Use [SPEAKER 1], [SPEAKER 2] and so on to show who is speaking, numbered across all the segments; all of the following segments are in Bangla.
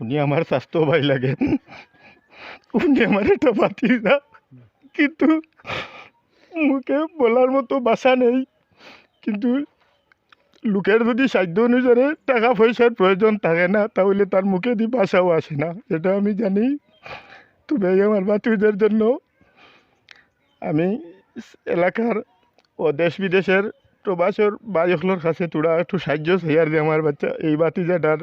[SPEAKER 1] উনি আমার স্বাস্থ্য ভাই লাগে, উনি আমার একটা ভাতিজা, কিন্তু মুখে বলার মতো ভাষা নেই। কিন্তু লোকের যদি সাধ্য অনুসারে টাকা পয়সার প্রয়োজন থাকে না, তাহলে তার মুখে দিয়ে ভাষাও আসে না, এটা আমি জানি। তবে এই আমার ভাতিজার জন্য আমি এলাকার ও দেশ বিদেশের প্রবাসের ভাইসকলের কাছে তোরা একটু সাহায্য চাই যে আমার বাচ্চা এই ভাতিজাটার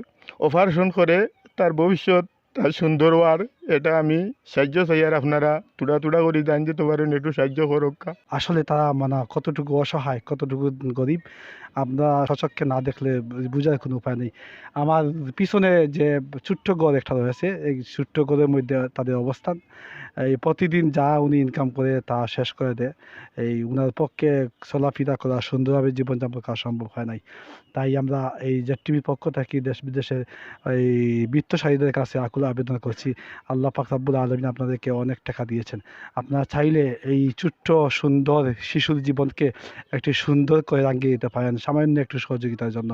[SPEAKER 1] অপারেশন করে তার ভবিষ্যৎ তার সুন্দর হওয়ার, এটা আমি সাহায্য চাই। আর আপনারা তোরা করে জান যেতে পারেন, একটু সাহায্য করুক।
[SPEAKER 2] আসলে তারা মানে কতটুকু অসহায়, কতটুকু গরিব আমরা সচক্ষে না দেখলে বোঝার কোনো উপায় নেই। আমার পিছনে যে ছোট্ট ঘর একটা রয়েছে, এই ছোট্ট ঘরের মধ্যে তাদের অবস্থান। এই প্রতিদিন যা উনি ইনকাম করে তা শেষ করে দেয়। এই উনার পক্ষে চলাফেরা করা, সুন্দরভাবে জীবনযাপন করা সম্ভব হয় নাই। তাই আমরা এই টিভির পক্ষ থেকে দেশ বিদেশের এই বিত্তশালীদের কাছে আকুল আবেদন করছি, আল্লাহ পাক রব্বুল আলামিন আপনাদেরকে অনেক টাকা দিয়েছেন, আপনারা চাইলে এই ছোট্ট সুন্দর শিশুর জীবনকে একটি সুন্দর করে রাঙিয়ে দিতে পারেন সামান্য একটু সহযোগিতার জন্য।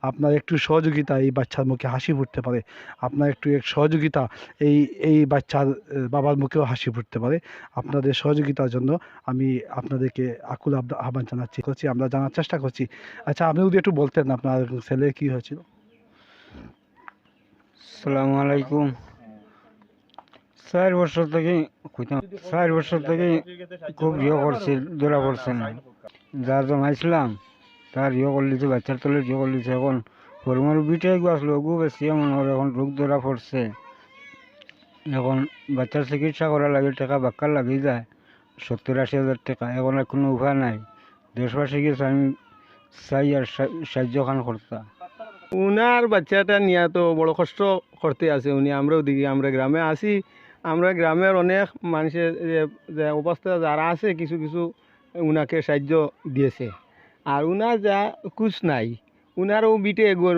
[SPEAKER 2] আপনার একটু সহযোগিতা এই বাচ্চার মুখে হাসি ফুটতে পারে, আপনার একটু সহযোগিতা এই এই বাচ্চার বাবার মুখেও হাসি ফুটতে পারে। আপনাদের সহযোগিতার জন্য আমি আপনাদেরকে আকুল আহ্বান করছি, আমরা জানার চেষ্টা করছি। আচ্ছা, আপনি যদি একটু বলতেন আপনার ছেলে কি হয়েছিল?
[SPEAKER 3] আসসালামু আলাইকুম। 4 বছর থেকে 4 বছর থেকে খুব করছে, ধরা পড়ছে না। যা জমাইছিলাম তার করলিছে, বাচ্চার তলে করলিছে। এখন পরিমাণ বিটাই আসলো গু বেশি, এমন হয় এখন রোগ ধরা পড়ছে। এখন বাচ্চার চিকিৎসা করা লাগে, টাকা বাক্কার লাগিয়ে যায় 70-80 হাজার টাকা। এখন আর কোনো উপায় নাই। দেশবাসীকে আমি চাই আর সাহায্য খান করতা।
[SPEAKER 1] উনার বাচ্চাটা নিয়ে তো বড় কষ্ট করতে আছে উনি। আমরাও দেখি, আমরা গ্রামে আছি, আমরা গ্রামের অনেক মানুষের যে অবস্থা যারা আছে কিছু কিছু উনাকে সাহায্য দিয়েছে। আর উনার যা কুছ নাই, উনারও বিটে এগোর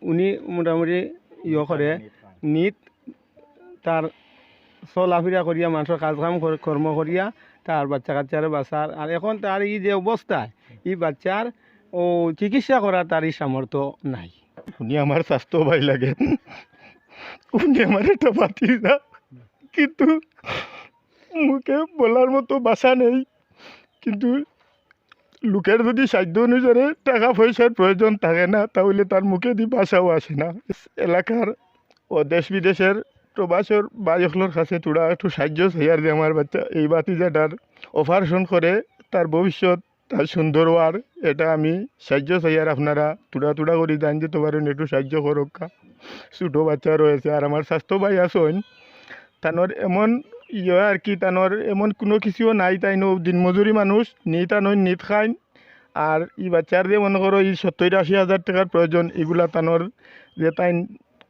[SPEAKER 1] উনি মোটামুটি করে নিত তার চলাফেরা করিয়া মানুষের কাজকাম কর্ম করিয়া তার বাচ্চা কাচ্চারে বাঁচার। আর এখন তার এই যে অবস্থা, এই বাচ্চার ও চিকিৎসা করা তারই সামর্থ্য নাই। উনি আমার স্বাস্থ্য ভাই লাগে, উনি আমার একটা ভাতিজা, কিন্তু মুখে বলার মতো ভাষা নেই। কিন্তু লোকের যদি সাধ্য অনুসারে টাকা পয়সার প্রয়োজন থাকে না, তাহলে তার মুখে দিয়ে ভাষাও আসে না। এলাকার ও দেশ বিদেশের প্রবাসের ভাইসকলের কাছে তোরা একটু সাহায্য চাই যে আমার বাচ্চা এই ভাতিজাটার অপারেশন করে তার ভবিষ্যৎ তার সুন্দর হওয়ার, এটা আমি সাহায্য চাই। আর আপনারা তোরা করে জান যেতে পারেন, একটু সাহায্য করুক। ছোটো বাচ্চা রয়েছে আর আমার স্বাস্থ্য ভাই আসেন, তানোর এমন আর কি, তানোর এমন কোনো কিছুও নাই। তাই দিনমজুরি মানুষ নিত আনই নিত খাইন। আর ই বাচ্চার যে মনে করো এই 70-80 হাজার টাকার প্রয়োজন, এগুলা তানোর যে তাই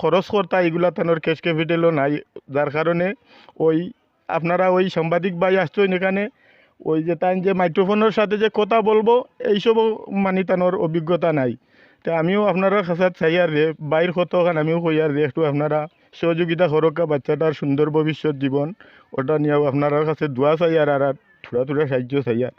[SPEAKER 1] খরচ করতা, এগুলা তানোর ক্যাশ ক্যাপিটালও নাই। যার কারণে ওই আপনারা ওই সাংবাদিক ভাই আসছেন এখানে, ওই যে তাই যে মাইক্রোফোনের সাথে যে কথা বলবো এইসবও মানে তানোর অভিজ্ঞতা নাই। তো আমিও আপনারা কাছে চাই আর যে বাইর কত আমিও কই আর যে একটু আপনারা সহযোগিতা করুক বাচ্চাটার সুন্দর ভবিষ্যৎ জীবন, ওটা নিয়েও আপনার কাছে দোয়া চাই আর থোড়া সাহায্য চাই আর।